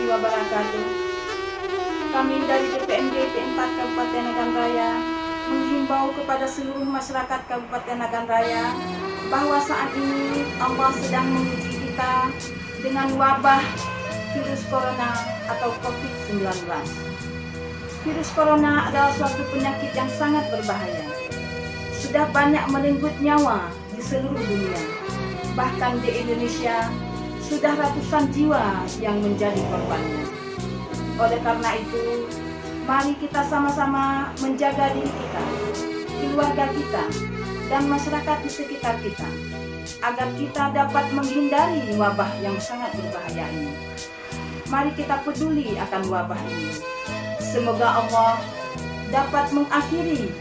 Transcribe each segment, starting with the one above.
warahmatullahi wabarakatuh. Kami dari DPMD P4 Kabupaten Nagan Raya menghimbau kepada seluruh masyarakat Kabupaten Nagan Raya bahwa saat ini Allah sedang menguji kita dengan wabah virus corona atau COVID-19. Virus corona adalah suatu penyakit yang sangat berbahaya. Sudah banyak merenggut nyawa di seluruh dunia. Bahkan di Indonesia sudah ratusan jiwa yang menjadi korbannya. Oleh karena itu, mari kita sama-sama menjaga diri kita, keluarga kita, dan masyarakat di sekitar kita, agar kita dapat menghindari wabah yang sangat berbahaya ini. Mari kita peduli akan wabah ini. Semoga Allah dapat mengakhiri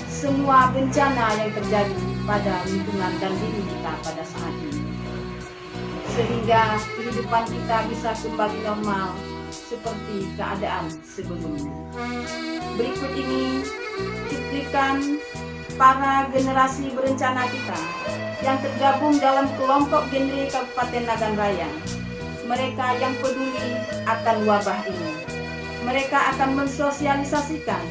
semua bencana yang terjadi pada lingkungan dan diri kita pada saat ini, sehingga kehidupan kita bisa kembali normal seperti keadaan sebelumnya. Berikut ini cuplikan para generasi berencana kita yang tergabung dalam kelompok genre Kabupaten Nagan Raya. Mereka yang peduli akan wabah ini. Mereka akan mensosialisasikan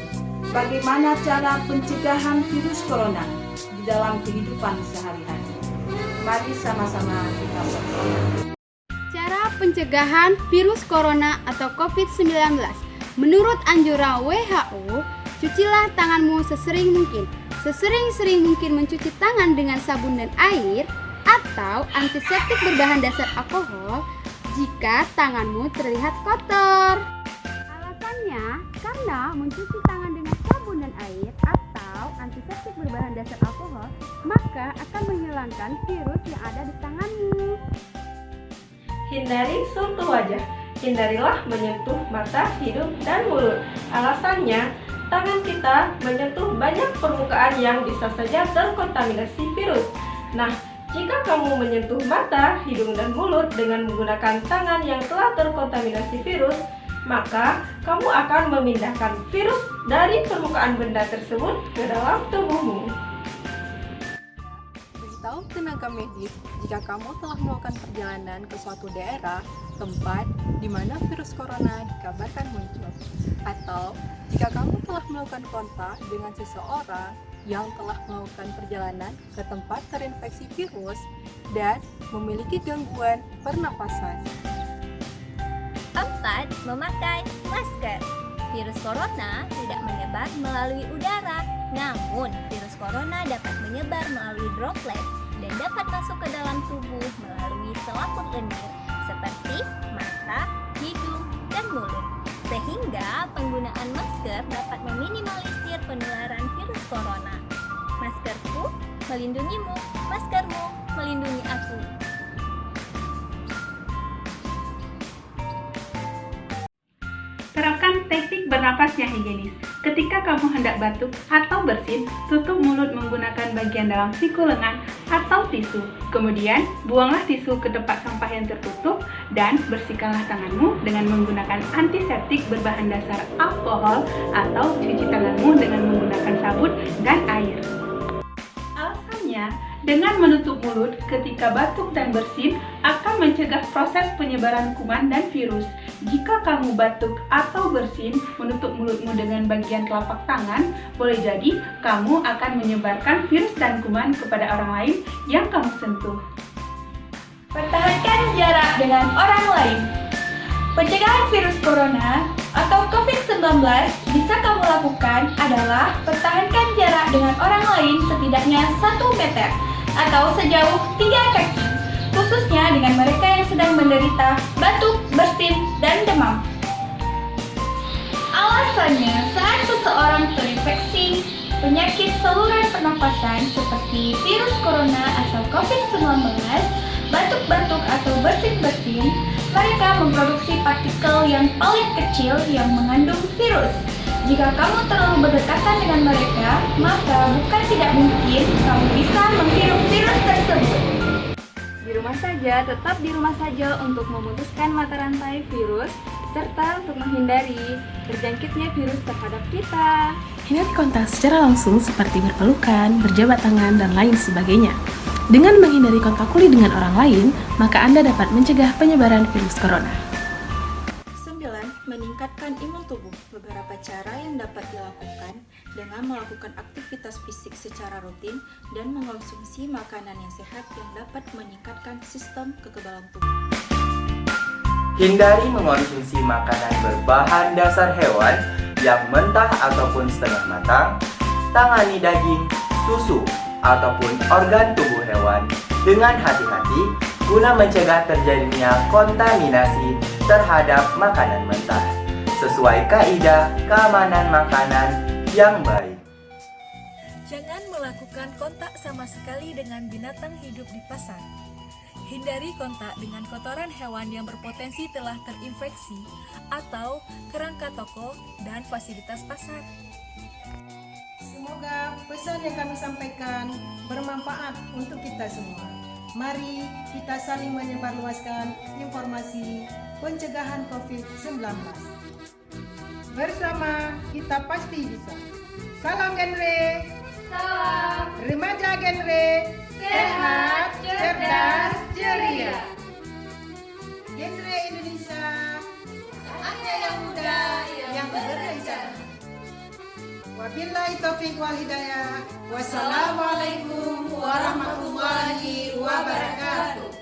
bagaimana cara pencegahan virus corona di dalam kehidupan sehari-hari. Mari sama-sama kita saksikan. Cara pencegahan virus corona atau COVID-19. Menurut anjuran WHO, cucilah tanganmu sesering mungkin. Sesering-sering mungkin mencuci tangan dengan sabun dan air atau antiseptik berbahan dasar alkohol jika tanganmu terlihat kotor. Alasannya, karena mencuci tangan dengan sabun dan air atau antiseptik berbahan dasar alkohol, maka akan menghilangkan virus yang ada di tanganmu. Hindari sentuh wajah. Hindarilah menyentuh mata, hidung, dan mulut. Alasannya, tangan kita menyentuh banyak permukaan yang bisa saja terkontaminasi virus. Nah, jika kamu menyentuh mata, hidung, dan mulut dengan menggunakan tangan yang telah terkontaminasi virus, maka kamu akan memindahkan virus dari permukaan benda tersebut ke dalam tubuhmu. Beritahu tenaga medis jika kamu telah melakukan perjalanan ke suatu daerah, tempat di mana virus corona dikabarkan muncul, atau jika kamu telah melakukan kontak dengan seseorang yang telah melakukan perjalanan ke tempat terinfeksi virus dan memiliki gangguan pernafasan. 4. Memakai masker. Virus corona tidak menyebar melalui udara, namun virus corona dapat menyebar melalui droplet dan dapat masuk ke dalam tubuh melalui selaput lendir seperti mata, hidung, dan mulut. Sehingga penggunaan masker dapat meminimalisir penularan virus corona. Maskerku melindungimu, maskermu melindungi aku. Terapkan teknik bernapas yang higienis. Ketika kamu hendak batuk atau bersin, tutup mulut menggunakan bagian dalam siku lengan atau tisu. Kemudian, buanglah tisu ke tempat sampah yang tertutup dan bersihkanlah tanganmu dengan menggunakan antiseptik berbahan dasar alkohol atau cuci tanganmu dengan menggunakan sabun dan air. Alasannya, dengan menutup mulut ketika batuk dan bersin akan mencegah proses penyebaran kuman dan virus. Jika kamu batuk atau bersin menutup mulutmu dengan bagian telapak tangan, boleh jadi kamu akan menyebarkan virus dan kuman kepada orang lain yang kamu sentuh. Pertahankan jarak dengan orang lain. Pencegahan virus corona atau COVID-19 bisa kamu lakukan adalah pertahankan jarak dengan orang lain setidaknya 1 meter atau sejauh 3 kaki, khususnya dengan mereka yang sedang menderita batuk, bersin, dan demam. Alasannya, saat seseorang terinfeksi penyakit saluran pernapasan seperti virus corona atau COVID-19, batuk-batuk atau bersin-bersin, mereka memproduksi partikel yang paling kecil yang mengandung virus. Jika kamu terlalu berdekatan dengan mereka, maka bukan tidak mungkin kamu bisa menghirup virus tersebut. Di rumah saja, tetap di rumah saja untuk memutuskan mata rantai virus serta untuk menghindari terjangkitnya virus terhadap kita. Hindari kontak secara langsung seperti berpelukan, berjabat tangan, dan lain sebagainya. Dengan menghindari kontak kulit dengan orang lain, maka Anda dapat mencegah penyebaran virus corona. meningkatkan imun tubuh. Beberapa cara yang dapat dilakukan dengan melakukan aktivitas fisik secara rutin dan mengonsumsi makanan yang sehat yang dapat meningkatkan sistem kekebalan tubuh. Hindari mengonsumsi makanan berbahan dasar hewan yang mentah ataupun setengah matang. Tangani daging, susu, ataupun organ tubuh hewan dengan hati-hati guna mencegah terjadinya kontaminasi terhadap makanan mentah sesuai kaidah keamanan makanan yang baik. Jangan melakukan kontak sama sekali dengan binatang hidup di pasar. Hindari kontak dengan kotoran hewan yang berpotensi telah terinfeksi atau kerangka toko dan fasilitas pasar. Semoga pesan yang kami sampaikan bermanfaat untuk kita semua. Mari kita saling menyebarluaskan informasi pencegahan COVID-19. Bersama kita pasti bisa. Salam genre. Salam. Remaja genre. Sehat, cerdas, ceria. Genre Indonesia. Anda yang muda, yang berencana. Wabillahi taufiq wal hidayah. Wassalamualaikum warahmatullahi wabarakatuh.